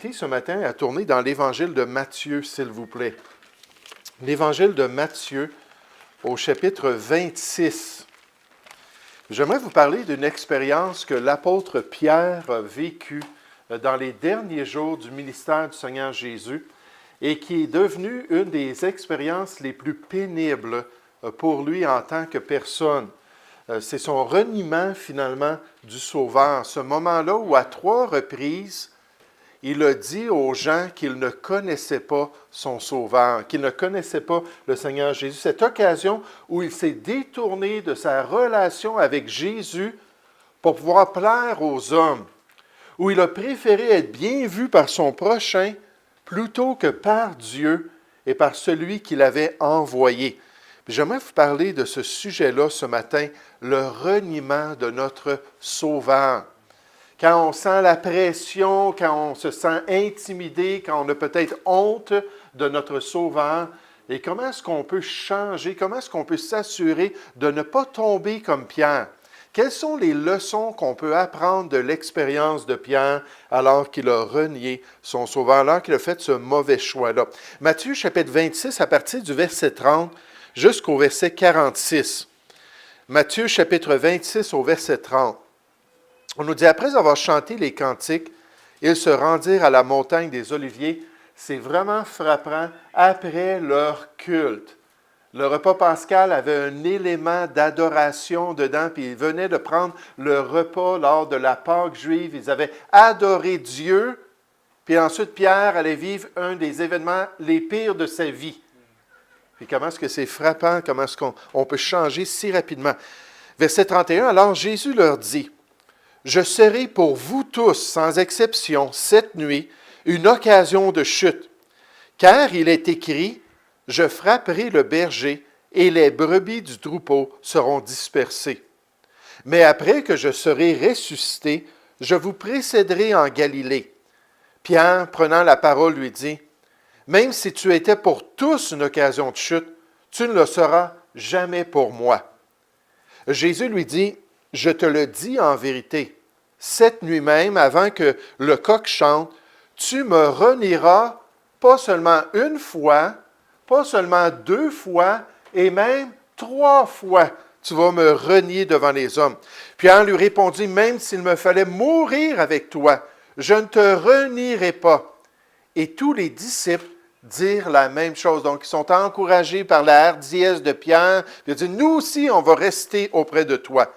inviter ce matin à tourner dans l'Évangile de Matthieu, s'il vous plaît. L'Évangile de Matthieu, au chapitre 26. J'aimerais vous parler d'une expérience que l'apôtre Pierre a vécue dans les derniers jours du ministère du Seigneur Jésus et qui est devenue une des expériences les plus pénibles pour lui en tant que personne. C'est son reniement finalement du Sauveur. Ce moment-là où à 3 reprises, il a dit aux gens qu'il ne connaissait pas son Sauveur, qu'il ne connaissait pas le Seigneur Jésus. Cette occasion où il s'est détourné de sa relation avec Jésus pour pouvoir plaire aux hommes, où il a préféré être bien vu par son prochain plutôt que par Dieu et par celui qui l'avait envoyé. J'aimerais vous parler de ce sujet-là ce matin, le reniement de notre Sauveur. Quand on sent la pression, quand on se sent intimidé, quand on a peut-être honte de notre Sauveur, et comment est-ce qu'on peut changer, comment est-ce qu'on peut s'assurer de ne pas tomber comme Pierre? Quelles sont les leçons qu'on peut apprendre de l'expérience de Pierre alors qu'il a renié son Sauveur, alors qu'il a fait ce mauvais choix-là? Matthieu chapitre 26, à partir du verset 30 jusqu'au verset 46. Matthieu chapitre 26 au verset 30. On nous dit, après avoir chanté les cantiques, ils se rendirent à la montagne des Oliviers. C'est vraiment frappant, après leur culte. Le repas pascal avait un élément d'adoration dedans, puis ils venaient de prendre le repas lors de la Pâque juive. Ils avaient adoré Dieu, puis ensuite Pierre allait vivre un des événements les pires de sa vie. Puis comment est-ce que c'est frappant, comment est-ce qu'on peut changer si rapidement. Verset 31, alors Jésus leur dit, « Je serai pour vous tous, sans exception, cette nuit, une occasion de chute. Car il est écrit, je frapperai le berger et les brebis du troupeau seront dispersées. Mais après que je serai ressuscité, je vous précéderai en Galilée. » Pierre, prenant la parole, lui dit, « Même si tu étais pour tous une occasion de chute, tu ne le seras jamais pour moi. » Jésus lui dit, « Je te le dis en vérité, cette nuit même, avant que le coq chante, tu me renieras pas seulement une fois, pas seulement 2 fois, et même 3 fois. Tu vas me renier devant les hommes. » Pierre lui répondit, « Même s'il me fallait mourir avec toi, je ne te renierai pas. » Et tous les disciples dirent la même chose. Donc, ils sont encouragés par la hardiesse de Pierre. Ils disent, « Nous aussi, on va rester auprès de toi. »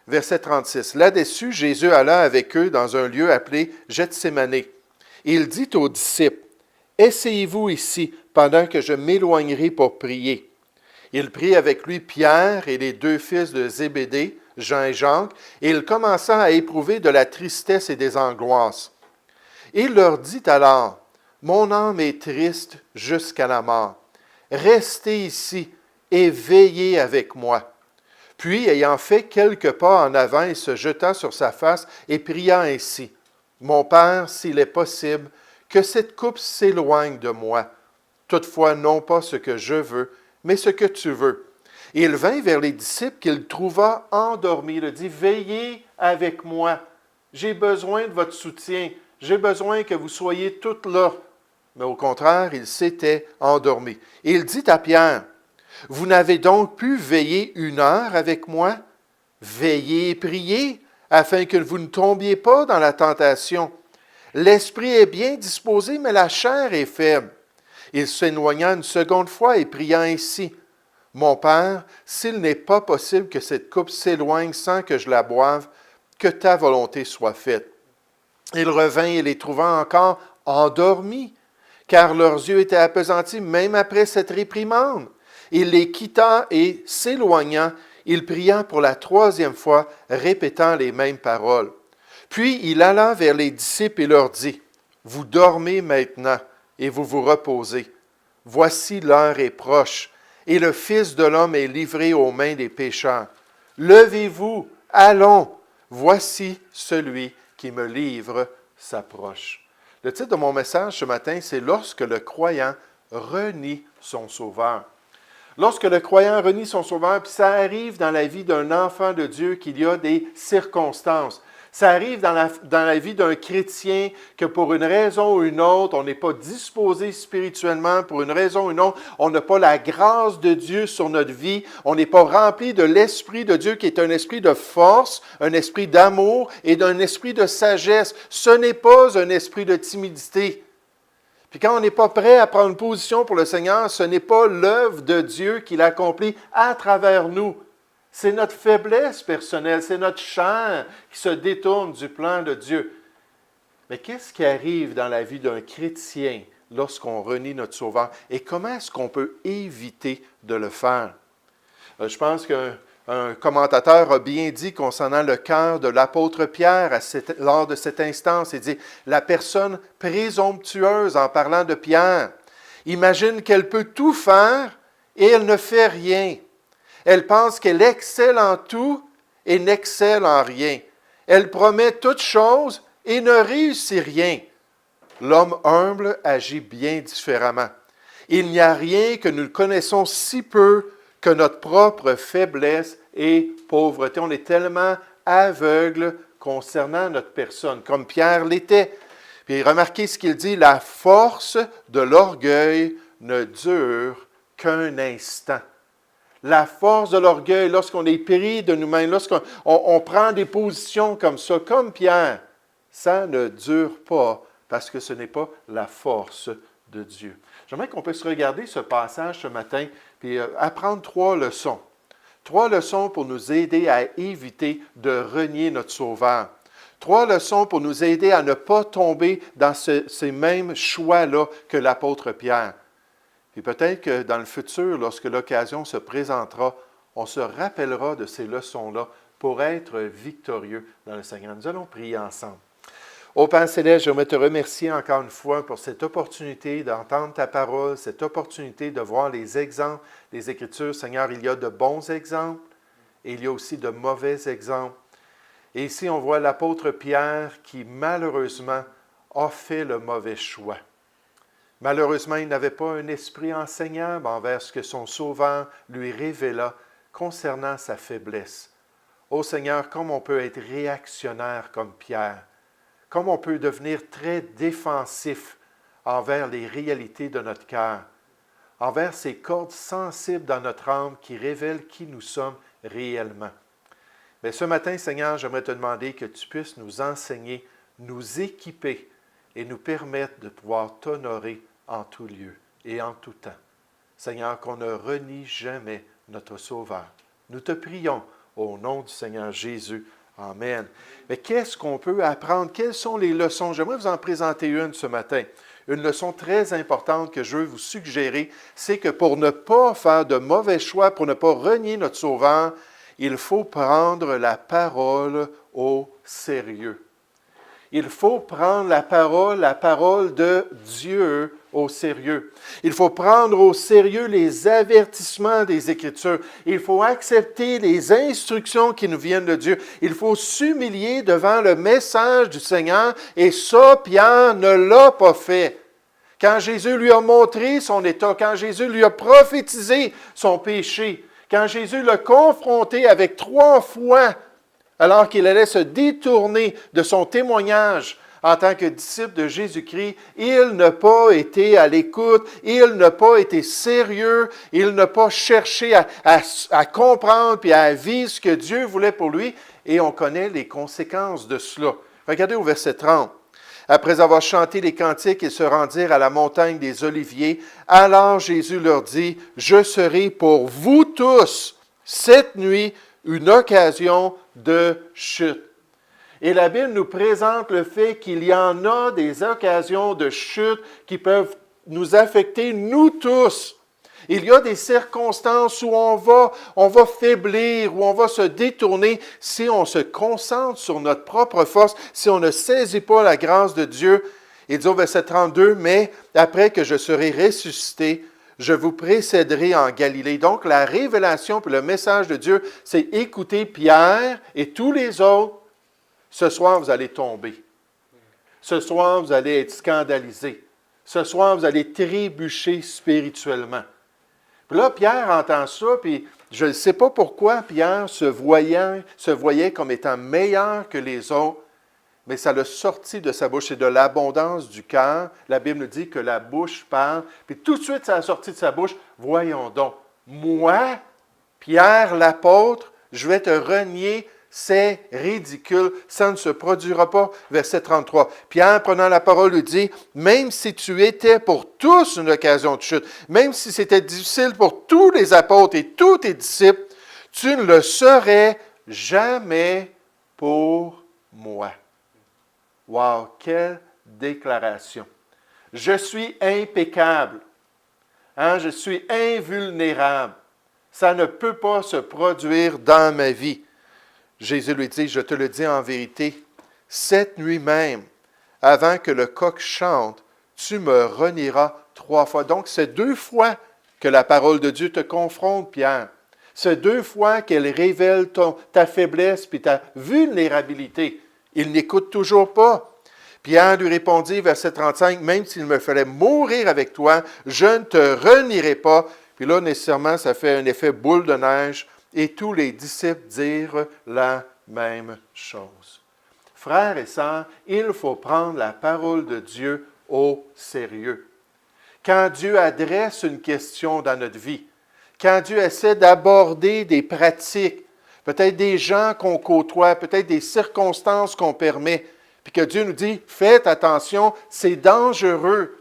Verset 36. Là-dessus, Jésus alla avec eux dans un lieu appelé Gethsémane. Et il dit aux disciples, « Essayez-vous ici pendant que je m'éloignerai pour prier. » Il prit avec lui Pierre et les 2 fils de Zébédée, Jean et Jacques, et il commença à éprouver de la tristesse et des angoisses. Il leur dit alors, « Mon âme est triste jusqu'à la mort. Restez ici et veillez avec moi. » Puis, ayant fait quelques pas en avant, il se jeta sur sa face et pria ainsi, « Mon Père, s'il est possible, que cette coupe s'éloigne de moi. Toutefois, non pas ce que je veux, mais ce que tu veux. » Et il vint vers les disciples qu'il trouva endormis. Il a dit, « Veillez avec moi. J'ai besoin de votre soutien. J'ai besoin que vous soyez toutes là. » Mais au contraire, il s'était endormi. Et il dit à Pierre, « Vous n'avez donc pu veiller 1 heure avec moi? Veillez et priez, afin que vous ne tombiez pas dans la tentation. L'esprit est bien disposé, mais la chair est faible. » Il s'éloigna une seconde fois et pria ainsi, « Mon Père, s'il n'est pas possible que cette coupe s'éloigne sans que je la boive, que ta volonté soit faite. » Il revint et les trouva encore endormis, car leurs yeux étaient appesantis même après cette réprimande. Il les quitta et, s'éloignant, il pria pour la 3e fois, répétant les mêmes paroles. Puis il alla vers les disciples et leur dit, « Vous dormez maintenant et vous vous reposez. Voici l'heure est proche, et le Fils de l'homme est livré aux mains des pécheurs. Levez-vous, allons, voici celui qui me livre s'approche. » Le titre de mon message ce matin, c'est « Lorsque le croyant renie son Sauveur ». Lorsque le croyant renie son Sauveur, puis ça arrive dans la vie d'un enfant de Dieu qu'il y a des circonstances. Ça arrive dans la vie d'un chrétien que pour une raison ou une autre, on n'est pas disposé spirituellement, pour une raison ou une autre, on n'a pas la grâce de Dieu sur notre vie, on n'est pas rempli de l'Esprit de Dieu qui est un esprit de force, un esprit d'amour et d'un esprit de sagesse. Ce n'est pas un esprit de timidité. Puis quand on n'est pas prêt à prendre position pour le Seigneur, ce n'est pas l'œuvre de Dieu qui l'accomplit à travers nous. C'est notre faiblesse personnelle, c'est notre chair qui se détourne du plan de Dieu. Mais qu'est-ce qui arrive dans la vie d'un chrétien lorsqu'on renie notre Sauveur? Et comment est-ce qu'on peut éviter de le faire? Je pense qu'un commentateur a bien dit concernant le cœur de l'apôtre Pierre lors de cette instance. Il dit « La personne présomptueuse, en parlant de Pierre, imagine qu'elle peut tout faire et elle ne fait rien. Elle pense qu'elle excelle en tout et n'excelle en rien. Elle promet toutes choses et ne réussit rien. L'homme humble agit bien différemment. Il n'y a rien que nous connaissons si peu que notre propre faiblesse et pauvreté. On est tellement aveugles concernant notre personne, comme Pierre l'était. Puis remarquez ce qu'il dit, la force de l'orgueil ne dure qu'un instant. La force de l'orgueil, lorsqu'on est pris de nous-mêmes, lorsqu'on prend des positions comme ça, comme Pierre, ça ne dure pas parce que ce n'est pas la force de Dieu. J'aimerais qu'on puisse regarder ce passage ce matin et apprendre 3 leçons. 3 leçons pour nous aider à éviter de renier notre Sauveur. 3 leçons pour nous aider à ne pas tomber dans ces mêmes choix-là que l'apôtre Pierre. Et peut-être que dans le futur, lorsque l'occasion se présentera, on se rappellera de ces leçons-là pour être victorieux dans le Seigneur. Nous allons prier ensemble. Ô Père Céleste, j'aimerais te remercier encore une fois pour cette opportunité d'entendre ta parole, cette opportunité de voir les exemples des Écritures. Seigneur, il y a de bons exemples et il y a aussi de mauvais exemples. Et ici, on voit l'apôtre Pierre qui, malheureusement, a fait le mauvais choix. Malheureusement, il n'avait pas un esprit enseignant envers ce que son Sauveur lui révéla concernant sa faiblesse. Ô Seigneur, comme on peut être réactionnaire comme Pierre, comme on peut devenir très défensif envers les réalités de notre cœur, envers ces cordes sensibles dans notre âme qui révèlent qui nous sommes réellement. Mais ce matin, Seigneur, j'aimerais te demander que tu puisses nous enseigner, nous équiper et nous permettre de pouvoir t'honorer en tout lieu et en tout temps. Seigneur, qu'on ne renie jamais notre Sauveur. Nous te prions au nom du Seigneur Jésus. Amen. Mais qu'est-ce qu'on peut apprendre? Quelles sont les leçons? J'aimerais vous en présenter une ce matin. Une leçon très importante que je veux vous suggérer, c'est que pour ne pas faire de mauvais choix, pour ne pas renier notre Sauveur, il faut prendre la parole au sérieux. Il faut prendre la parole de Dieu au sérieux. Il faut prendre au sérieux les avertissements des Écritures. Il faut accepter les instructions qui nous viennent de Dieu. Il faut s'humilier devant le message du Seigneur. Et ça, Pierre ne l'a pas fait. Quand Jésus lui a montré son état, quand Jésus lui a prophétisé son péché, quand Jésus l'a confronté avec 3 fois, alors qu'il allait se détourner de son témoignage en tant que disciple de Jésus-Christ, il n'a pas été à l'écoute, il n'a pas été sérieux, il n'a pas cherché à comprendre et à vivre ce que Dieu voulait pour lui, et on connaît les conséquences de cela. Regardez au verset 30. Après avoir chanté les cantiques, ils se rendirent à la montagne des Oliviers. Alors Jésus leur dit, « Je serai pour vous tous, cette nuit, une occasion de chute. » Et la Bible nous présente le fait qu'il y en a des occasions de chute qui peuvent nous affecter, nous tous. Il y a des circonstances où on va faiblir, où on va se détourner si on se concentre sur notre propre force, si on ne saisit pas la grâce de Dieu. Il dit au verset 32, « Mais après que je serai ressuscité, je vous précéderai en Galilée. » Donc, la révélation et le message de Dieu, c'est écouter Pierre et tous les autres. Ce soir, vous allez tomber. Ce soir, vous allez être scandalisés. Ce soir, vous allez trébucher spirituellement. Puis là, Pierre entend ça, puis Je ne sais pas pourquoi Pierre se voyait comme étant meilleur que les autres, mais ça l'a sorti de sa bouche. C'est de l'abondance du cœur. La Bible nous dit que la bouche parle. Puis tout de suite, ça a sorti de sa bouche. Voyons donc, moi, Pierre l'apôtre, je vais te renier. C'est ridicule, ça ne se produira pas. Verset 33. Pierre, prenant la parole, lui dit, même si tu étais pour tous une occasion de chute, même si c'était difficile pour tous les apôtres et tous tes disciples, tu ne le serais jamais pour moi. Wow, quelle déclaration. Je suis impeccable. Je suis invulnérable. Ça ne peut pas se produire dans ma vie. Jésus lui dit, je te le dis en vérité, cette nuit même, avant que le coq chante, tu me renieras 3 fois. Donc, c'est 2 fois que la parole de Dieu te confronte, Pierre. C'est 2 fois qu'elle révèle ta faiblesse et ta vulnérabilité. Il n'écoute toujours pas. Pierre lui répondit, verset 35, « Même s'il me fallait mourir avec toi, je ne te renierai pas. » Puis là, nécessairement, ça fait un effet boule de neige. Et tous les disciples dirent la même chose. Frères et sœurs, il faut prendre la parole de Dieu au sérieux. Quand Dieu adresse une question dans notre vie, quand Dieu essaie d'aborder des pratiques, peut-être des gens qu'on côtoie, peut-être des circonstances qu'on permet, puis que Dieu nous dit, faites attention, c'est dangereux.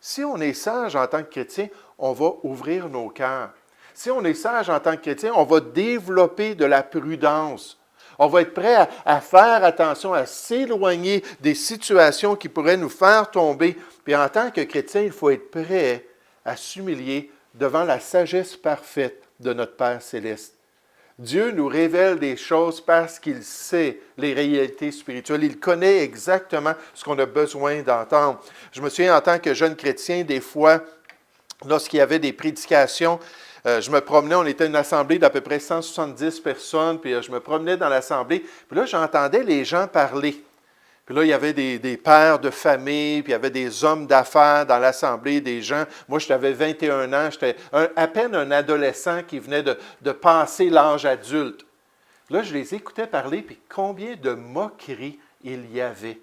Si on est sage en tant que chrétien, on va ouvrir nos cœurs. Si on est sage en tant que chrétien, on va développer de la prudence. On va être prêt à faire attention, à s'éloigner des situations qui pourraient nous faire tomber. Puis en tant que chrétien, il faut être prêt à s'humilier devant la sagesse parfaite de notre Père céleste. Dieu nous révèle des choses parce qu'il sait les réalités spirituelles. Il connaît exactement ce qu'on a besoin d'entendre. Je me souviens en tant que jeune chrétien, des fois, lorsqu'il y avait des prédications, je me promenais, on était une assemblée d'à peu près 170 personnes, puis je me promenais dans l'assemblée, puis là, j'entendais les gens parler. Puis là, il y avait des pères de famille, puis il y avait des hommes d'affaires dans l'assemblée, des gens. Moi, j'avais 21 ans, j'étais à peine un adolescent qui venait de passer l'âge adulte. Là, je les écoutais parler, puis combien de moqueries il y avait.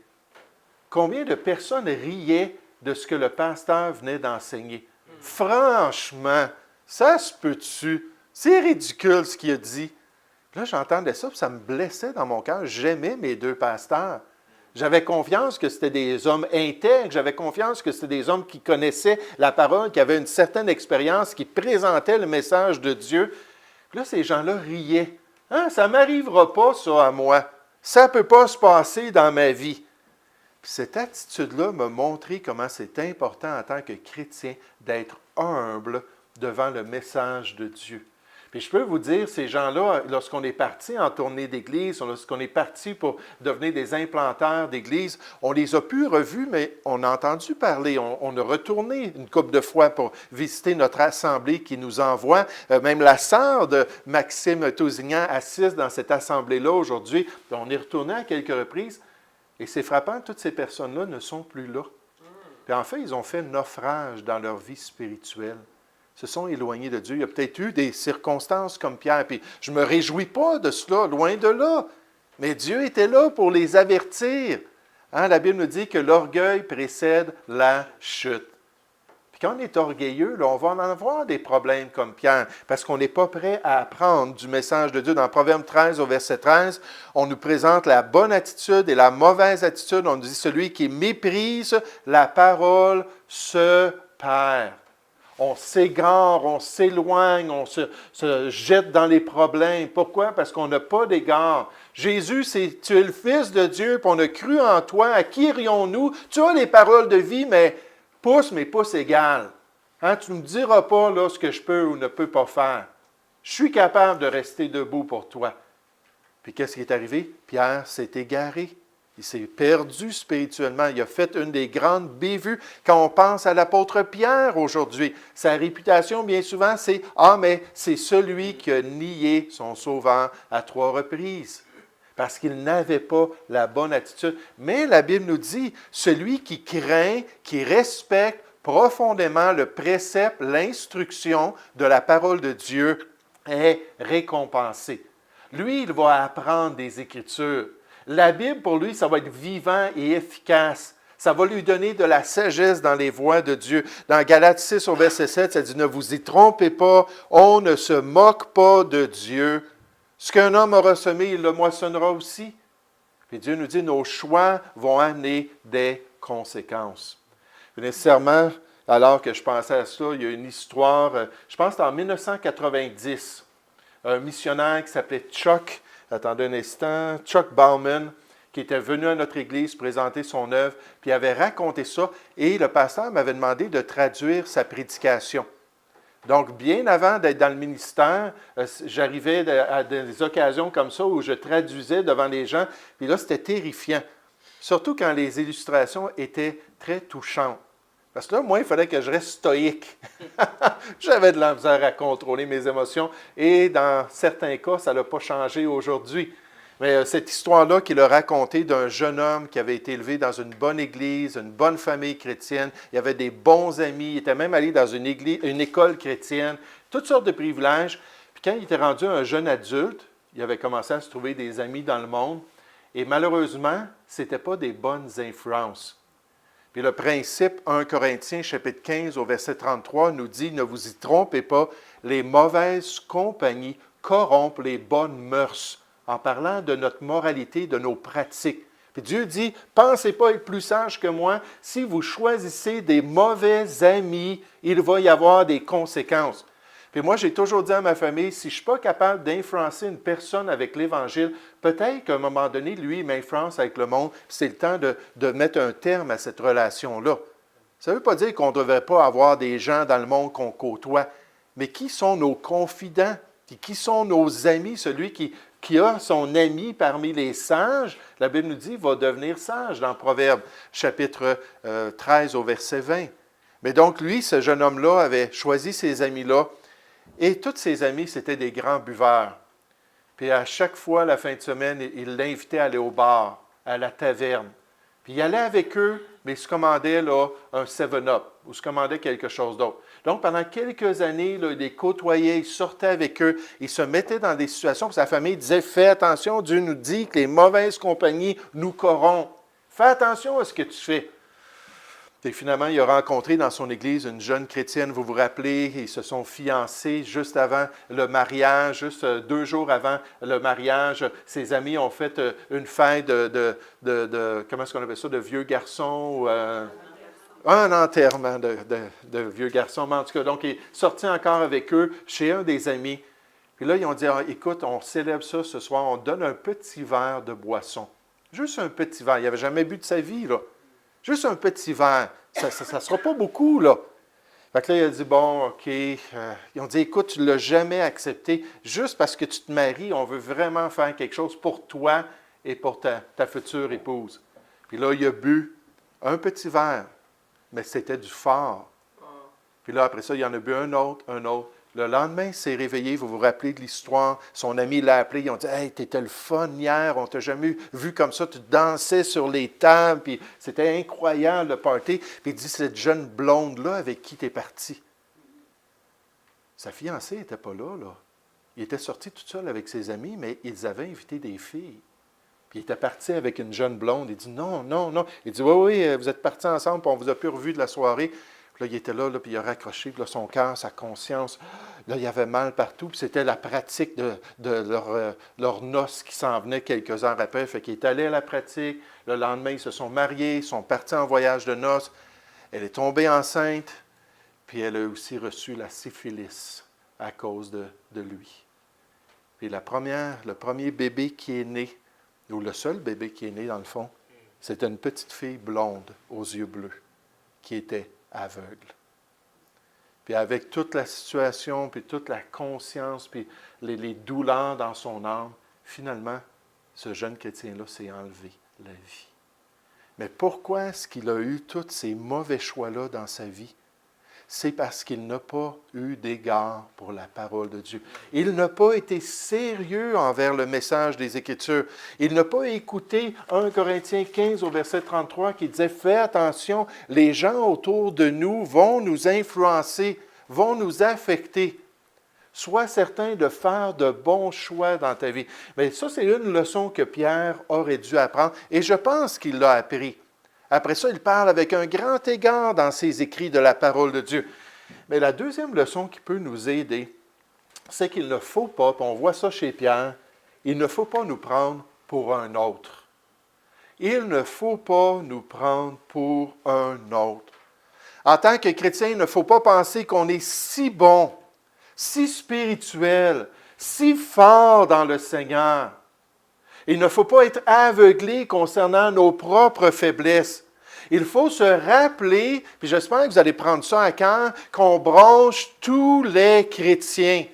Combien de personnes riaient de ce que le pasteur venait d'enseigner. Franchement, ça se peut-tu? C'est ridicule ce qu'il a dit. Là, j'entendais ça, puis ça me blessait dans mon cœur. J'aimais mes 2 pasteurs. J'avais confiance que c'était des hommes intègres, j'avais confiance que c'était des hommes qui connaissaient la parole, qui avaient une certaine expérience, qui présentaient le message de Dieu. Puis là, ces gens-là riaient. Ça ne m'arrivera pas, ça, à moi. Ça ne peut pas se passer dans ma vie. Puis cette attitude-là m'a montré comment c'est important en tant que chrétien d'être humble devant le message de Dieu. Puis je peux vous dire, ces gens-là, lorsqu'on est parti en tournée d'église, lorsqu'on est parti pour devenir des implanteurs d'église, on les a plus revus, mais on a entendu parler. On a retourné une couple de fois pour visiter notre assemblée qui nous envoie. Même la sœur de Maxime Tousignan assiste dans cette assemblée-là aujourd'hui. On est retourné à quelques reprises. Et c'est frappant, toutes ces personnes-là ne sont plus là. Puis en fait, ils ont fait naufrage dans leur vie spirituelle. Se sont éloignés de Dieu. Il y a peut-être eu des circonstances comme Pierre. Puis je ne me réjouis pas de cela, loin de là. Mais Dieu était là pour les avertir. La Bible nous dit que l'orgueil précède la chute. Puis quand on est orgueilleux, là, on va en avoir des problèmes comme Pierre, parce qu'on n'est pas prêt à apprendre du message de Dieu. Dans Proverbe 13, au verset 13, on nous présente la bonne attitude et la mauvaise attitude. On nous dit, celui qui méprise la parole se perd. On s'égare, on s'éloigne, on se jette dans les problèmes. Pourquoi? Parce qu'on n'a pas d'égard. Jésus, tu es le Fils de Dieu, puis on a cru en toi. À qui irions-nous? Tu as les paroles de vie, mais pouce égales. Tu ne me diras pas là, ce que je peux ou ne peux pas faire. Je suis capable de rester debout pour toi. Puis qu'est-ce qui est arrivé? Pierre s'est égaré. Il s'est perdu spirituellement. Il a fait une des grandes bévues. Quand on pense à l'apôtre Pierre aujourd'hui, sa réputation, bien souvent, c'est « Ah, mais c'est celui qui a nié son Sauveur à 3 reprises. » Parce qu'il n'avait pas la bonne attitude. Mais la Bible nous dit, celui qui craint, qui respecte profondément le précepte, l'instruction de la parole de Dieu, est récompensé. Lui, il va apprendre des Écritures. La Bible, pour lui, ça va être vivant et efficace. Ça va lui donner de la sagesse dans les voies de Dieu. Dans Galates 6 au verset 7, ça dit « Ne vous y trompez pas, on ne se moque pas de Dieu. Ce qu'un homme aura semé, il le moissonnera aussi. » Puis Dieu nous dit « Nos choix vont amener des conséquences. » Nécessairement, alors que je pensais à ça, il y a une histoire, je pense que c'était en 1990, un missionnaire qui s'appelait Chuck, attendez un instant, Chuck Bauman, qui était venu à notre église présenter son œuvre, puis il avait raconté ça, et le pasteur m'avait demandé de traduire sa prédication. Donc, bien avant d'être dans le ministère, j'arrivais à des occasions comme ça où je traduisais devant les gens, puis là, c'était terrifiant. Surtout quand les illustrations étaient très touchantes. Parce que là, moi, il fallait que je reste stoïque. J'avais de la misère à contrôler mes émotions, et dans certains cas, ça n'a pas changé aujourd'hui. Mais cette histoire-là qu'il a racontée d'un jeune homme qui avait été élevé dans une bonne église, une bonne famille chrétienne, il avait des bons amis, il était même allé dans une école chrétienne, toutes sortes de privilèges. Puis quand il était rendu un jeune adulte, il avait commencé à se trouver des amis dans le monde, et malheureusement, ce n'étaient pas des bonnes influences. Puis le principe 1 Corinthiens chapitre 15 au verset 33 nous dit « Ne vous y trompez pas, les mauvaises compagnies corrompent les bonnes mœurs », en parlant de notre moralité, de nos pratiques. Puis Dieu dit, pensez pas être plus sage que moi. Si vous choisissez des mauvais amis, il va y avoir des conséquences. Puis moi, j'ai toujours dit à ma famille, si je ne suis pas capable d'influencer une personne avec l'Évangile, peut-être qu'à un moment donné, lui, il m'influence avec le monde. C'est le temps de mettre un terme à cette relation-là. Ça ne veut pas dire qu'on ne devrait pas avoir des gens dans le monde qu'on côtoie, mais qui sont nos confidents? Puis qui sont nos amis? Celui qui a son ami parmi les sages, la Bible nous dit, va devenir sage dans Proverbe, chapitre 13 au verset 20. Mais donc, lui, ce jeune homme-là, avait choisi ces amis-là, et tous ses amis, c'était des grands buveurs. Puis à chaque fois, la fin de semaine, il l'invitait à aller au bar, à la taverne. Puis il allait avec eux, mais il se commandait là, un 7-Up, ou se commandait quelque chose d'autre. Donc, pendant quelques années, là, il les côtoyait, il sortait avec eux, il se mettait dans des situations, puis sa famille disait, fais attention, Dieu nous dit que les mauvaises compagnies nous corrompent. Fais attention à ce que tu fais. Et finalement, il a rencontré dans son église une jeune chrétienne, vous vous rappelez, ils se sont fiancés juste avant le mariage, juste 2 jours avant le mariage. Ses amis ont fait une fête comment est-ce qu'on appelle ça, de vieux garçons, un enterrement de vieux garçons. Mais en tout cas, donc, il est sorti encore avec eux chez un des amis. Puis là, ils ont dit, écoute, on célèbre ça ce soir, on donne un petit verre de boisson. Juste un petit verre. Il n'avait jamais bu de sa vie, là. Juste un petit verre. Ça ne sera pas beaucoup, là. Fait que là, il a dit, bon, OK. Ils ont dit, écoute, tu ne l'as jamais accepté. Juste parce que tu te maries, on veut vraiment faire quelque chose pour toi et pour ta future épouse. Puis là, il a bu un petit verre, mais c'était du fort. Puis là, après ça, il en a bu un autre, un autre. Le lendemain, il s'est réveillé, vous vous rappelez de l'histoire, son ami l'a appelé, ils ont dit « Hey, t'étais le fun hier, on t'a jamais vu comme ça, tu dansais sur les tables, puis c'était incroyable le party. » Puis il dit « Cette jeune blonde-là, avec qui t'es parti? » Sa fiancée n'était pas là, là. Il était sorti tout seul avec ses amis, mais ils avaient invité des filles. Puis il était parti avec une jeune blonde. Il dit « Non, non, non. » Il dit « Oui, oui, vous êtes partis ensemble, puis on vous a plus revu de la soirée. » Puis là, il était là, puis il a raccroché, puis là, son cœur, sa conscience, là, il avait mal partout, puis c'était la pratique de leur noces qui s'en venait quelques heures après. Fait qu'il est allé à la pratique, le lendemain, ils se sont mariés, ils sont partis en voyage de noces. Elle est tombée enceinte, puis elle a aussi reçu la syphilis à cause de lui. Puis le premier bébé qui est né, ou le seul bébé qui est né, dans le fond, c'était une petite fille blonde aux yeux bleus qui était aveugle. Puis avec toute la situation, puis toute la conscience, puis les douleurs dans son âme, finalement, ce jeune chrétien-là s'est enlevé la vie. Mais pourquoi est-ce qu'il a eu tous ces mauvais choix-là dans sa vie? C'est parce qu'il n'a pas eu d'égard pour la parole de Dieu. Il n'a pas été sérieux envers le message des Écritures. Il n'a pas écouté 1 Corinthiens 15 au verset 33 qui disait « Fais attention, les gens autour de nous vont nous influencer, vont nous affecter. Sois certain de faire de bons choix dans ta vie. Mais ça, c'est une leçon que Pierre aurait dû apprendre et je pense qu'il l'a appris. Après ça, il parle avec un grand égard dans ses écrits de la parole de Dieu. Mais la deuxième leçon qui peut nous aider, c'est qu'il ne faut pas, puis on voit ça chez Pierre, il ne faut pas nous prendre pour un autre. Il ne faut pas nous prendre pour un autre. En tant que chrétien, il ne faut pas penser qu'on est si bon, si spirituel, si fort dans le Seigneur. Il ne faut pas être aveuglé concernant nos propres faiblesses. Il faut se rappeler, puis j'espère que vous allez prendre ça à cœur, qu'on bronche tous les chrétiens,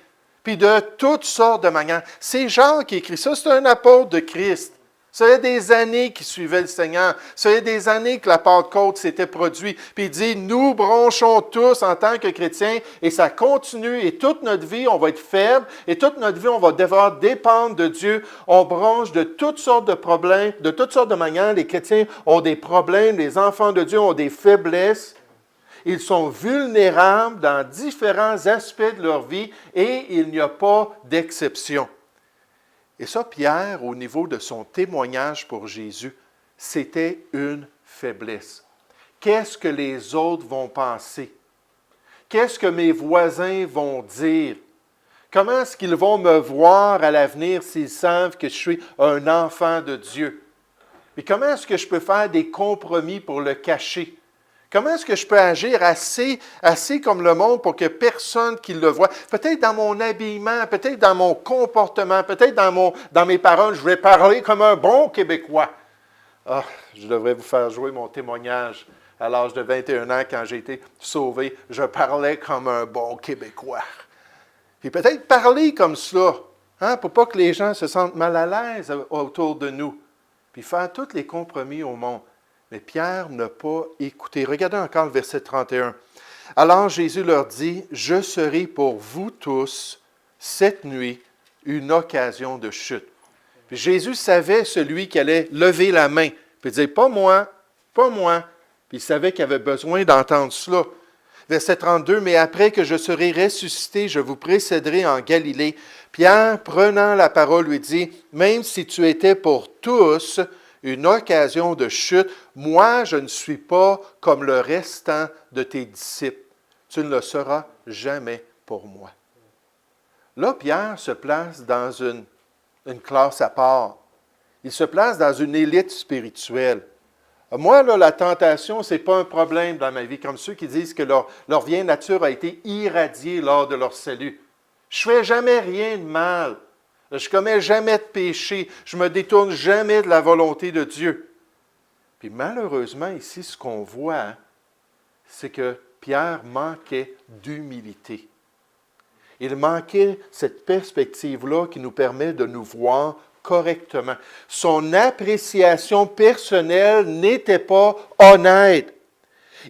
puis de toutes sortes de manières. C'est Jean qui écrit ça, c'est un apôtre de Christ. Ça fait des années qu'il suivait le Seigneur. Ça fait des années que la Pentecôte s'était produite. Puis il dit, nous bronchons tous en tant que chrétiens et ça continue. Et toute notre vie, on va être faible. Et toute notre vie, on va devoir dépendre de Dieu. On bronche de toutes sortes de problèmes, de toutes sortes de manières. Les chrétiens ont des problèmes. Les enfants de Dieu ont des faiblesses. Ils sont vulnérables dans différents aspects de leur vie et il n'y a pas d'exception. Et ça, Pierre, au niveau de son témoignage pour Jésus, c'était une faiblesse. Qu'est-ce que les autres vont penser? Qu'est-ce que mes voisins vont dire? Comment est-ce qu'ils vont me voir à l'avenir s'ils savent que je suis un enfant de Dieu? Et comment est-ce que je peux faire des compromis pour le cacher? Comment est-ce que je peux agir assez comme le monde pour que personne qui le voie, peut-être dans mon habillement, peut-être dans mon comportement, peut-être dans mes paroles, je vais parler comme un bon Québécois. Ah, je devrais vous faire jouer mon témoignage à l'âge de 21 ans quand j'ai été sauvé. Je parlais comme un bon Québécois. Puis peut-être parler comme cela, pour pas que les gens se sentent mal à l'aise autour de nous. Puis faire tous les compromis au monde. Mais Pierre n'a pas écouté. Regardez encore le verset 31. Alors Jésus leur dit, « Je serai pour vous tous, cette nuit, une occasion de chute. » Puis Jésus savait celui qui allait lever la main. Puis il disait, « Pas moi, pas moi. » Puis il savait qu'il avait besoin d'entendre cela. Verset 32, « Mais après que je serai ressuscité, je vous précéderai en Galilée. » Pierre, prenant la parole, lui dit, « Même si tu étais pour tous, une occasion de chute, moi, je ne suis pas comme le restant de tes disciples. Tu ne le seras jamais pour moi. » Là, Pierre se place dans une classe à part. Il se place dans une élite spirituelle. Moi, là, la tentation, ce n'est pas un problème dans ma vie, comme ceux qui disent que leur vieille nature a été irradiée lors de leur salut. Je ne fais jamais rien de mal. Je ne commets jamais de péché. Je ne me détourne jamais de la volonté de Dieu. Puis malheureusement, ici, ce qu'on voit, c'est que Pierre manquait d'humilité. Il manquait cette perspective-là qui nous permet de nous voir correctement. Son appréciation personnelle n'était pas honnête.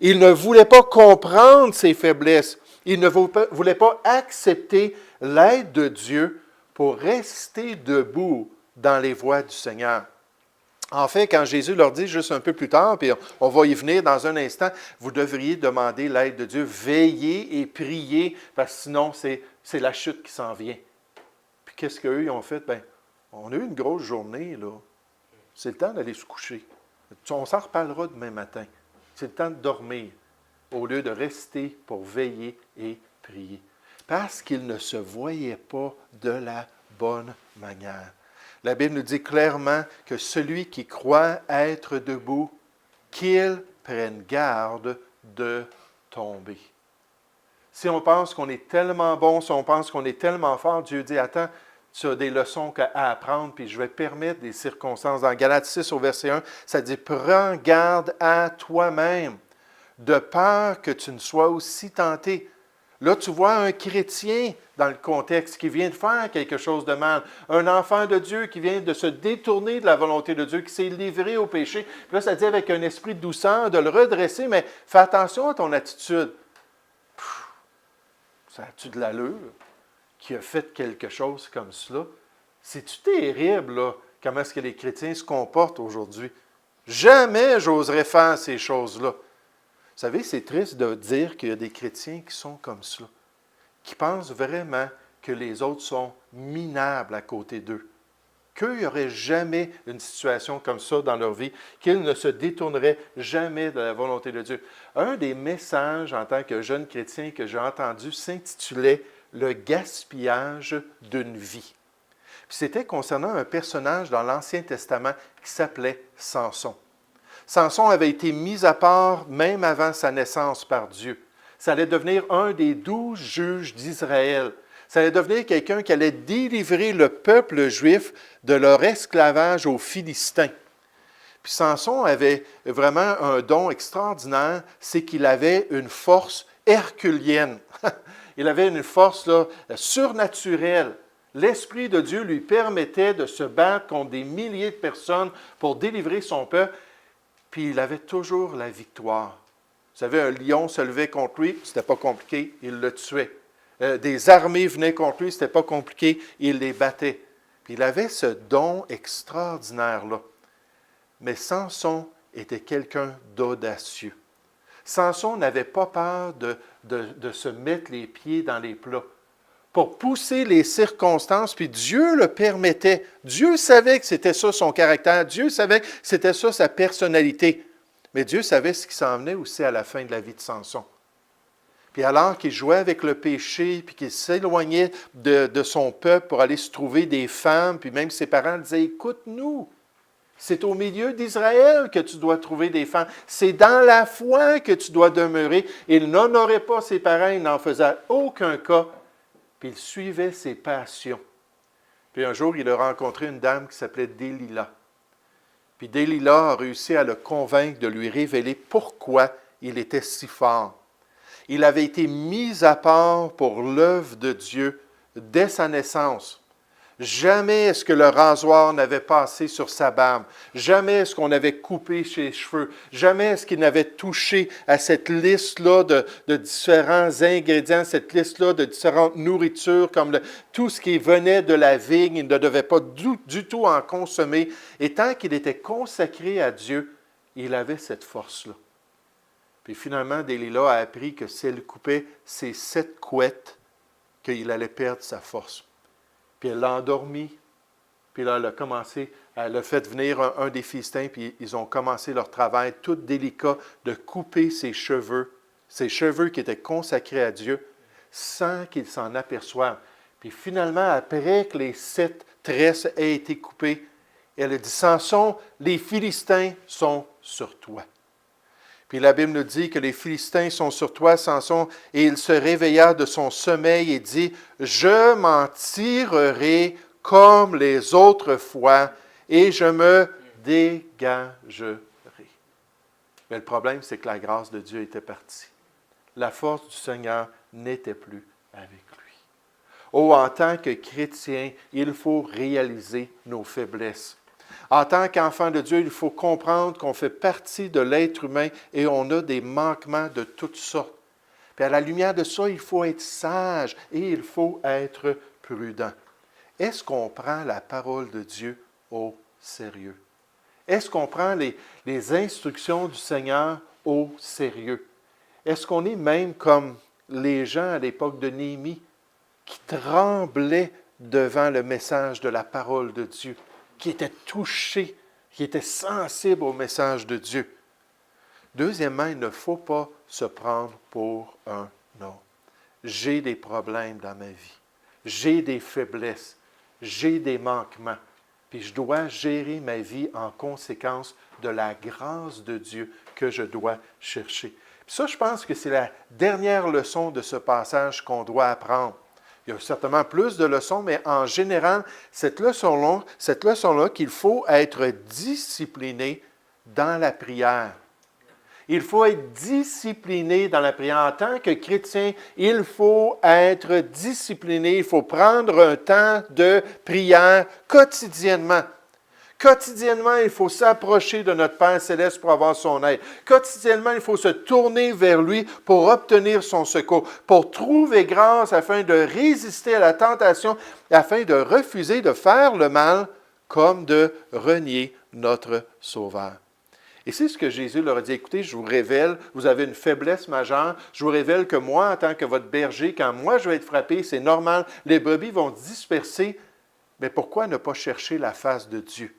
Il ne voulait pas comprendre ses faiblesses. Il ne voulait pas accepter l'aide de Dieu pour rester debout dans les voies du Seigneur. En fait, quand Jésus leur dit juste un peu plus tard, puis on va y venir dans un instant, vous devriez demander l'aide de Dieu, veiller et prier, parce que sinon, c'est la chute qui s'en vient. Puis qu'est-ce qu'eux ils ont fait? Bien, on a eu une grosse journée, là. C'est le temps d'aller se coucher. On s'en reparlera demain matin. C'est le temps de dormir, au lieu de rester pour veiller et prier. Parce qu'ils ne se voyaient pas de la bonne manière. La Bible nous dit clairement que celui qui croit être debout, qu'il prenne garde de tomber. Si on pense qu'on est tellement bon, si on pense qu'on est tellement fort, Dieu dit, attends, tu as des leçons à apprendre, puis je vais permettre des circonstances. Dans Galates 6 au verset 1, ça dit, prends garde à toi-même, de peur que tu ne sois aussi tenté. Là, tu vois un chrétien dans le contexte qui vient de faire quelque chose de mal, un enfant de Dieu qui vient de se détourner de la volonté de Dieu, qui s'est livré au péché. Puis là, ça dit avec un esprit de douceur de le redresser, mais fais attention à ton attitude. Ça a-tu de l'allure qui a fait quelque chose comme cela? C'est-tu terrible, là, comment est-ce que les chrétiens se comportent aujourd'hui? Jamais j'oserais faire ces choses-là. Vous savez, c'est triste de dire qu'il y a des chrétiens qui sont comme cela, qui pensent vraiment que les autres sont minables à côté d'eux, qu'il n'y aurait jamais une situation comme ça dans leur vie, qu'ils ne se détourneraient jamais de la volonté de Dieu. Un des messages en tant que jeune chrétien que j'ai entendu s'intitulait « Le gaspillage d'une vie ». C'était concernant un personnage dans l'Ancien Testament qui s'appelait Samson. Samson avait été mis à part même avant sa naissance par Dieu. Ça allait devenir un des 12 juges d'Israël. Ça allait devenir quelqu'un qui allait délivrer le peuple juif de leur esclavage aux Philistins. Puis Samson avait vraiment un don extraordinaire, c'est qu'il avait une force herculienne. Il avait une force là, surnaturelle. L'Esprit de Dieu lui permettait de se battre contre des milliers de personnes pour délivrer son peuple, puis il avait toujours la victoire. Vous savez, un lion se levait contre lui, ce n'était pas compliqué, il le tuait. Des armées venaient contre lui, ce n'était pas compliqué, il les battait. Puis il avait ce don extraordinaire-là. Mais Samson était quelqu'un d'audacieux. Samson n'avait pas peur de se mettre les pieds dans les plats pour pousser les circonstances, puis Dieu le permettait. Dieu savait que c'était ça son caractère, Dieu savait que c'était ça sa personnalité. Mais Dieu savait ce qui s'en venait aussi à la fin de la vie de Samson. Puis alors qu'il jouait avec le péché, puis qu'il s'éloignait de son peuple pour aller se trouver des femmes, puis même ses parents disaient « Écoute-nous, c'est au milieu d'Israël que tu dois trouver des femmes. C'est dans la foi que tu dois demeurer. » Il n'honorait pas ses parents, il n'en faisait aucun cas. Puis il suivait ses passions. Puis un jour, il a rencontré une dame qui s'appelait Délila. Puis Délila a réussi à le convaincre de lui révéler pourquoi il était si fort. Il avait été mis à part pour l'œuvre de Dieu dès sa naissance. Jamais est-ce que le rasoir n'avait passé sur sa barbe. Jamais est-ce qu'on avait coupé ses cheveux. Jamais est-ce qu'il n'avait touché à cette liste-là de différents ingrédients, cette liste-là de différentes nourritures, comme tout ce qui venait de la vigne. Il ne devait pas du tout en consommer. Et tant qu'il était consacré à Dieu, il avait cette force-là. Puis finalement, Délila a appris que si elle coupait ses 7 couettes, qu'il allait perdre sa force. Puis elle l'a endormi, puis là, elle a fait venir un des Philistins, puis ils ont commencé leur travail tout délicat de couper ses cheveux qui étaient consacrés à Dieu, sans qu'il s'en aperçoive. Puis finalement, après que les 7 tresses aient été coupées, elle a dit « Samson, les Philistins sont sur toi. » Puis la Bible nous dit que les Philistins sont sur toi, Samson, et il se réveilla de son sommeil et dit, « Je m'en tirerai comme les autres fois, et je me dégagerai. » Mais le problème, c'est que la grâce de Dieu était partie. La force du Seigneur n'était plus avec lui. Oh, en tant que chrétien, il faut réaliser nos faiblesses. En tant qu'enfant de Dieu, il faut comprendre qu'on fait partie de l'être humain et on a des manquements de toutes sortes. Puis à la lumière de ça, il faut être sage et il faut être prudent. Est-ce qu'on prend la parole de Dieu au sérieux? Est-ce qu'on prend les instructions du Seigneur au sérieux? Est-ce qu'on est même comme les gens à l'époque de Néhémie qui tremblaient devant le message de la parole de Dieu, qui étaient touchés, qui étaient sensibles au message de Dieu? Deuxièmement, il ne faut pas se prendre pour un homme. J'ai des problèmes dans ma vie. J'ai des faiblesses. J'ai des manquements. Puis je dois gérer ma vie en conséquence de la grâce de Dieu que je dois chercher. Puis ça, je pense que c'est la dernière leçon de ce passage qu'on doit apprendre. Il y a certainement plus de leçons, mais en général, cette leçon-là qu'il faut être discipliné dans la prière. Il faut être discipliné dans la prière. En tant que chrétien, il faut être discipliné. Il faut prendre un temps de prière quotidiennement. Quotidiennement, il faut s'approcher de notre Père céleste pour avoir son aide. Quotidiennement, il faut se tourner vers lui pour obtenir son secours, pour trouver grâce afin de résister à la tentation, afin de refuser de faire le mal comme de renier notre Sauveur. Et c'est ce que Jésus leur a dit, écoutez, je vous révèle, vous avez une faiblesse majeure, je vous révèle que moi, en tant que votre berger, quand moi je vais être frappé, c'est normal, les brebis vont se disperser, mais pourquoi ne pas chercher la face de Dieu?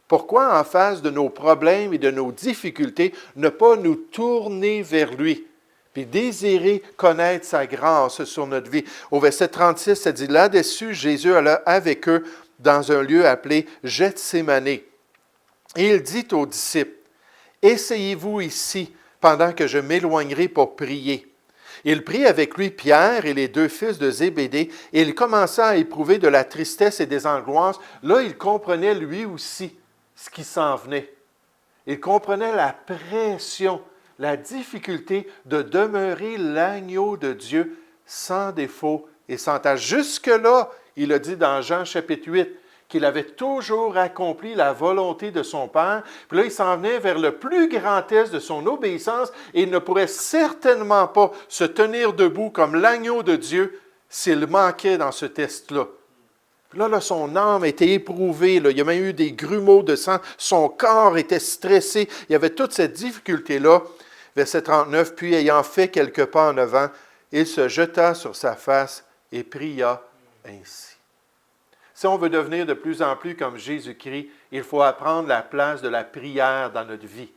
Pourquoi, en face de nos problèmes et de nos difficultés, ne pas nous tourner vers lui, puis désirer connaître sa grâce sur notre vie? Au verset 36, ça dit, là-dessus, Jésus alla avec eux dans un lieu appelé Gethsémane. Et il dit aux disciples, essayez-vous ici pendant que je m'éloignerai pour prier. Il prit avec lui Pierre et les deux fils de Zébédée, et il commença à éprouver de la tristesse et des angoisses. Là, il comprenait lui aussi ce qui s'en venait. Il comprenait la pression, la difficulté de demeurer l'agneau de Dieu sans défaut et sans tâche. Jusque-là, il a dit dans Jean chapitre 8, qu'il avait toujours accompli la volonté de son Père. Puis là, il s'en venait vers le plus grand test de son obéissance et il ne pourrait certainement pas se tenir debout comme l'agneau de Dieu s'il manquait dans ce test-là. Puis là, son âme était éprouvée. Là. Il y a même eu des grumeaux de sang. Son corps était stressé. Il y avait toute cette difficulté-là. Verset 39, puis ayant fait quelques pas en avant, il se jeta sur sa face et pria ainsi. Si on veut devenir de plus en plus comme Jésus-Christ, il faut apprendre la place de la prière dans notre vie.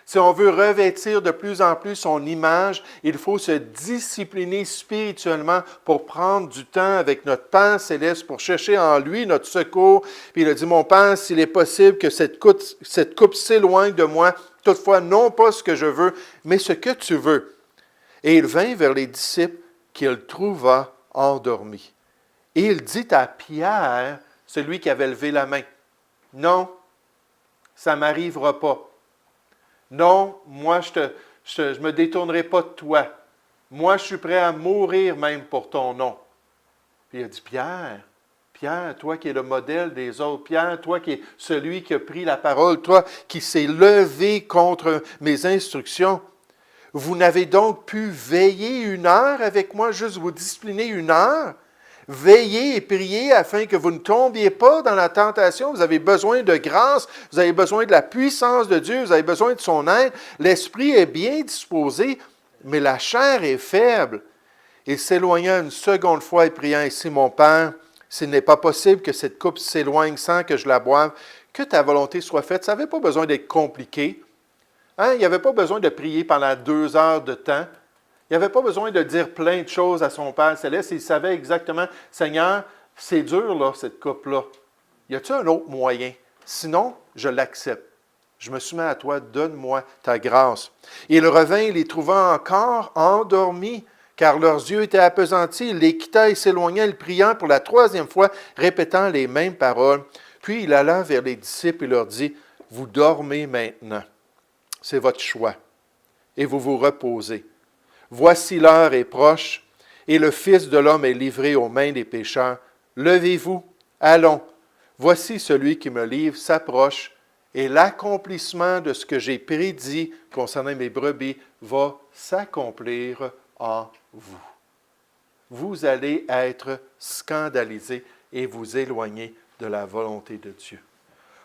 Si on veut revêtir de plus en plus son image, il faut se discipliner spirituellement pour prendre du temps avec notre Père céleste, pour chercher en lui notre secours. Puis il a dit, mon Père, s'il est possible que cette coupe s'éloigne de moi, toutefois non pas ce que je veux, mais ce que tu veux. Et il vint vers les disciples qu'il trouva endormis. Et il dit à Pierre, celui qui avait levé la main, « Non, ça ne m'arrivera pas. Non, moi, je ne me détournerai pas de toi. Moi, je suis prêt à mourir même pour ton nom. » Puis il a dit, « Pierre, toi qui es le modèle des autres, Pierre, toi qui es celui qui a pris la parole, toi qui s'est levé contre mes instructions, vous n'avez donc pu veiller 1 heure avec moi, juste vous discipliner 1 heure? Veillez et priez afin que vous ne tombiez pas dans la tentation. Vous avez besoin de grâce, vous avez besoin de la puissance de Dieu, vous avez besoin de son aide. L'esprit est bien disposé, mais la chair est faible. » Il s'éloigna une seconde fois et priant ainsi, « Mon Père, s'il n'est pas possible que cette coupe s'éloigne sans que je la boive, que ta volonté soit faite. » Ça n'avait pas besoin d'être compliqué. Il n'y avait pas besoin de prier pendant 2 heures de temps. Il n'avait pas besoin de dire plein de choses à son Père céleste. Il savait exactement, « Seigneur, c'est dur, là, cette coupe-là. Y a-t-il un autre moyen? Sinon, je l'accepte. Je me soumets à toi, donne-moi ta grâce. » Il revint, il les trouva encore endormis, car leurs yeux étaient appesantis. Il les quitta et s'éloigna, il priant pour la 3e fois, répétant les mêmes paroles. Puis il alla vers les disciples et leur dit, « Vous dormez maintenant. C'est votre choix. Et vous vous reposez. Voici l'heure est proche, et le Fils de l'homme est livré aux mains des pécheurs. Levez-vous, allons. Voici celui qui me livre s'approche, et l'accomplissement de ce que j'ai prédit concernant mes brebis va s'accomplir en vous. Vous allez être scandalisés et vous éloigner de la volonté de Dieu.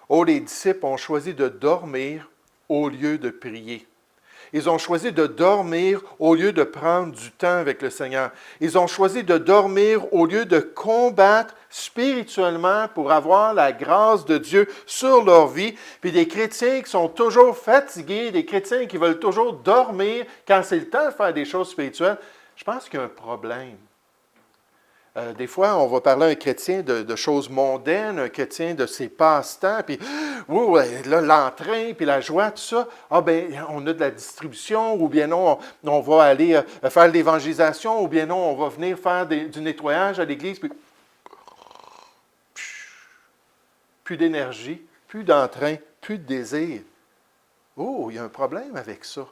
Oh, les disciples ont choisi de dormir au lieu de prier. Ils ont choisi de dormir au lieu de prendre du temps avec le Seigneur. Ils ont choisi de dormir au lieu de combattre spirituellement pour avoir la grâce de Dieu sur leur vie. Puis des chrétiens qui sont toujours fatigués, des chrétiens qui veulent toujours dormir quand c'est le temps de faire des choses spirituelles, je pense qu'il y a un problème. Des fois, on va parler à un chrétien de choses mondaines, un chrétien de ses passe-temps, puis là, l'entrain, puis la joie, tout ça. Ah ben, on a de la distribution, ou bien non, on va aller faire l'évangélisation, ou bien non, on va venir faire du nettoyage à l'église, puis plus d'énergie, plus d'entrain, plus de désir. Oh, il y a un problème avec ça.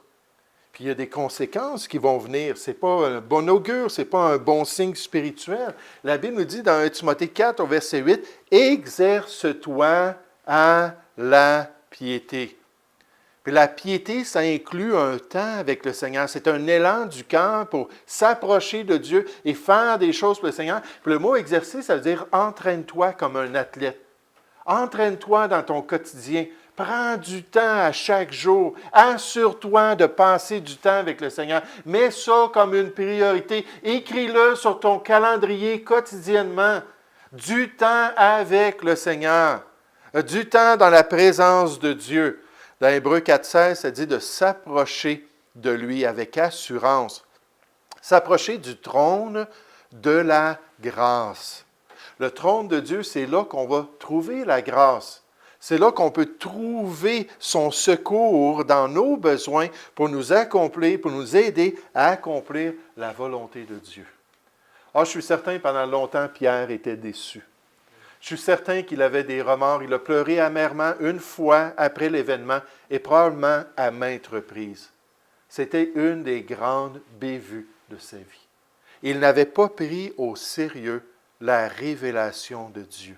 Puis il y a des conséquences qui vont venir. Ce n'est pas un bon augure, ce n'est pas un bon signe spirituel. La Bible nous dit dans 1 Timothée 4, au verset 8, « Exerce-toi à la piété. » Puis la piété, ça inclut un temps avec le Seigneur. C'est un élan du cœur pour s'approcher de Dieu et faire des choses pour le Seigneur. Puis le mot exercer, ça veut dire « entraîne-toi comme un athlète ». Entraîne-toi dans ton quotidien. Prends du temps à chaque jour. Assure-toi de passer du temps avec le Seigneur. Mets ça comme une priorité. Écris-le sur ton calendrier quotidiennement. Du temps avec le Seigneur. Du temps dans la présence de Dieu. Dans Hébreux 4,16, ça dit de s'approcher de lui avec assurance. S'approcher du trône de la grâce. Le trône de Dieu, c'est là qu'on va trouver la grâce. C'est là qu'on peut trouver son secours dans nos besoins pour nous accomplir, pour nous aider à accomplir la volonté de Dieu. Ah, je suis certain, pendant longtemps, Pierre était déçu. Je suis certain qu'il avait des remords. Il a pleuré amèrement une fois après l'événement et probablement à maintes reprises. C'était une des grandes bévues de sa vie. Il n'avait pas pris au sérieux la révélation de Dieu.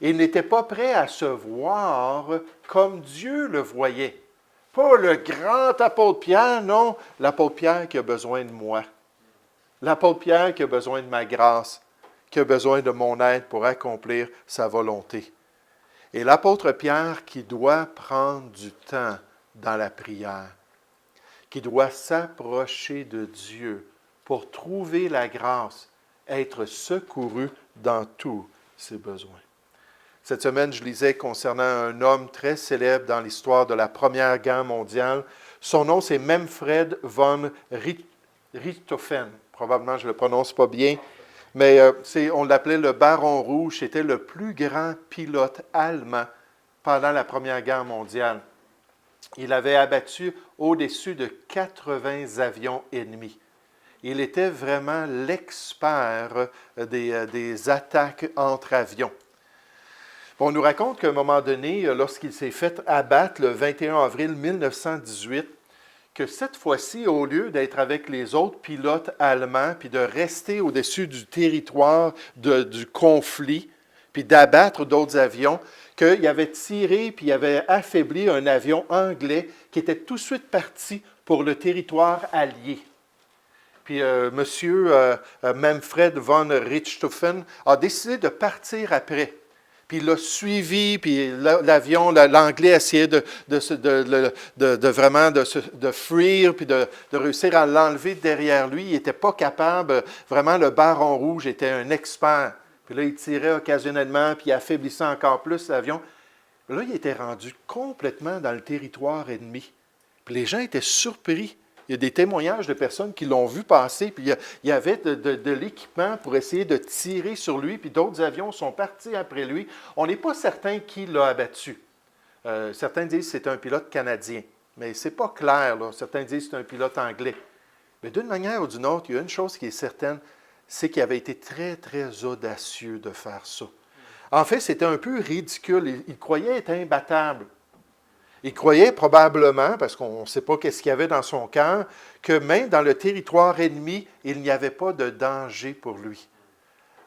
Il n'était pas prêt à se voir comme Dieu le voyait. Pas le grand apôtre Pierre, non, l'apôtre Pierre qui a besoin de moi. L'apôtre Pierre qui a besoin de ma grâce, qui a besoin de mon aide pour accomplir sa volonté. Et l'apôtre Pierre qui doit prendre du temps dans la prière, qui doit s'approcher de Dieu pour trouver la grâce, être secouru dans tous ses besoins. Cette semaine, je lisais concernant un homme très célèbre dans l'histoire de la Première Guerre mondiale. Son nom, c'est Manfred von Richthofen. Probablement, je ne le prononce pas bien, mais on l'appelait le Baron Rouge. C'était le plus grand pilote allemand pendant la Première Guerre mondiale. Il avait abattu au-dessus de 80 avions ennemis. Il était vraiment l'expert des attaques entre avions. On nous raconte qu'à un moment donné, lorsqu'il s'est fait abattre le 21 avril 1918, que cette fois-ci, au lieu d'être avec les autres pilotes allemands, puis de rester au-dessus du territoire du conflit, puis d'abattre d'autres avions, qu'il avait tiré, puis il avait affaibli un avion anglais qui était tout de suite parti pour le territoire allié. Puis M. Manfred von Richthofen a décidé de partir après. Puis il l'a suivi, puis l'avion, l'anglais essayait de fuir, puis de réussir à l'enlever derrière lui. Il n'était pas capable. Vraiment, le Baron Rouge était un expert. Puis là, il tirait occasionnellement, puis il affaiblissait encore plus l'avion. Là, il était rendu complètement dans le territoire ennemi. Puis les gens étaient surpris. Il y a des témoignages de personnes qui l'ont vu passer, puis il y avait de l'équipement pour essayer de tirer sur lui, puis d'autres avions sont partis après lui. On n'est pas certain qui l'a abattu. Certains disent que c'est un pilote canadien, mais ce n'est pas clair, là. Certains disent que c'est un pilote anglais. Mais d'une manière ou d'une autre, il y a une chose qui est certaine, c'est qu'il avait été très, très audacieux de faire ça. En fait, c'était un peu ridicule. Il croyait être imbattable. Il croyait probablement, parce qu'on ne sait pas qu'est-ce qu'il y avait dans son cœur, que même dans le territoire ennemi, il n'y avait pas de danger pour lui.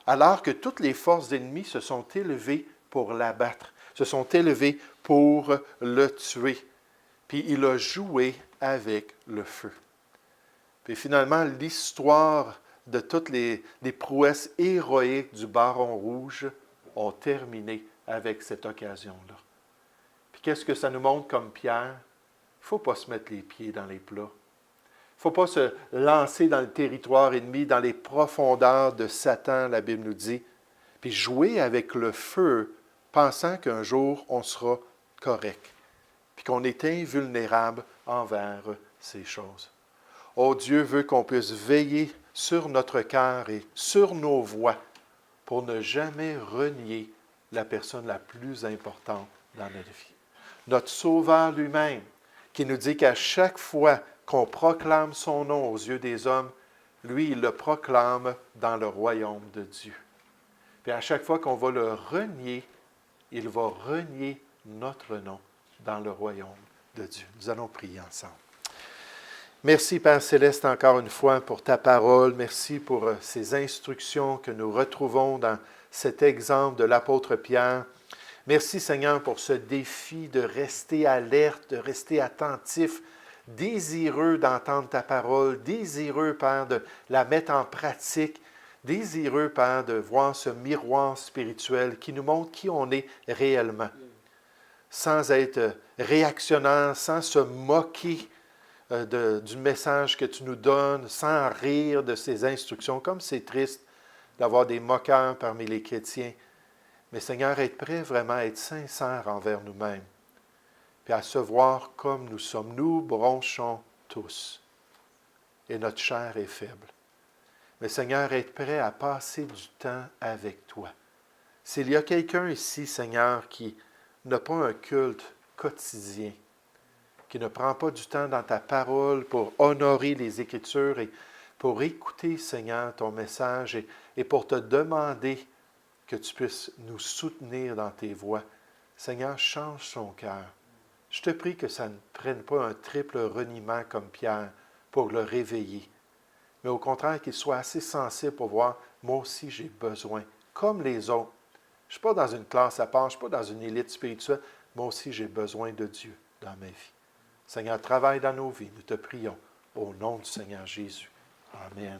Alors que toutes les forces ennemies se sont élevées pour l'abattre, se sont élevées pour le tuer. Puis il a joué avec le feu. Puis finalement, l'histoire de toutes les prouesses héroïques du Baron Rouge ont terminé avec cette occasion-là. Qu'est-ce que ça nous montre comme Pierre? Il ne faut pas se mettre les pieds dans les plats. Il ne faut pas se lancer dans le territoire ennemi, dans les profondeurs de Satan, la Bible nous dit, puis jouer avec le feu, pensant qu'un jour, on sera correct, puis qu'on est invulnérable envers ces choses. Oh, Dieu veut qu'on puisse veiller sur notre cœur et sur nos voies pour ne jamais renier la personne la plus importante dans notre vie. Notre Sauveur lui-même, qui nous dit qu'à chaque fois qu'on proclame son nom aux yeux des hommes, lui, il le proclame dans le royaume de Dieu. Puis à chaque fois qu'on va le renier, il va renier notre nom dans le royaume de Dieu. Nous allons prier ensemble. Merci, Père Céleste, encore une fois pour ta parole. Merci pour ces instructions que nous retrouvons dans cet exemple de l'apôtre Pierre. Merci, Seigneur, pour ce défi de rester alerte, de rester attentif, désireux d'entendre ta parole, désireux, Père, de la mettre en pratique, désireux, Père, de voir ce miroir spirituel qui nous montre qui on est réellement. sans être réactionnaire, sans se moquer du message que tu nous donnes, sans rire de ces instructions, comme c'est triste d'avoir des moqueurs parmi les chrétiens. Mais Seigneur, être prêt vraiment à être sincère envers nous-mêmes, puis à se voir comme nous sommes. Nous bronchons tous, et notre chair est faible. Mais Seigneur, être prêt à passer du temps avec toi. S'il y a quelqu'un ici, Seigneur, qui n'a pas un culte quotidien, qui ne prend pas du temps dans ta parole pour honorer les Écritures et pour écouter, Seigneur, ton message et pour te demander que tu puisses nous soutenir dans tes voies. Seigneur, change son cœur. Je te prie que ça ne prenne pas un triple reniement comme Pierre pour le réveiller, mais au contraire qu'il soit assez sensible pour voir, moi aussi j'ai besoin, comme les autres. Je ne suis pas dans une classe à part, je ne suis pas dans une élite spirituelle, moi aussi j'ai besoin de Dieu dans ma vie. Seigneur, travaille dans nos vies, nous te prions, au nom du Seigneur Jésus. Amen.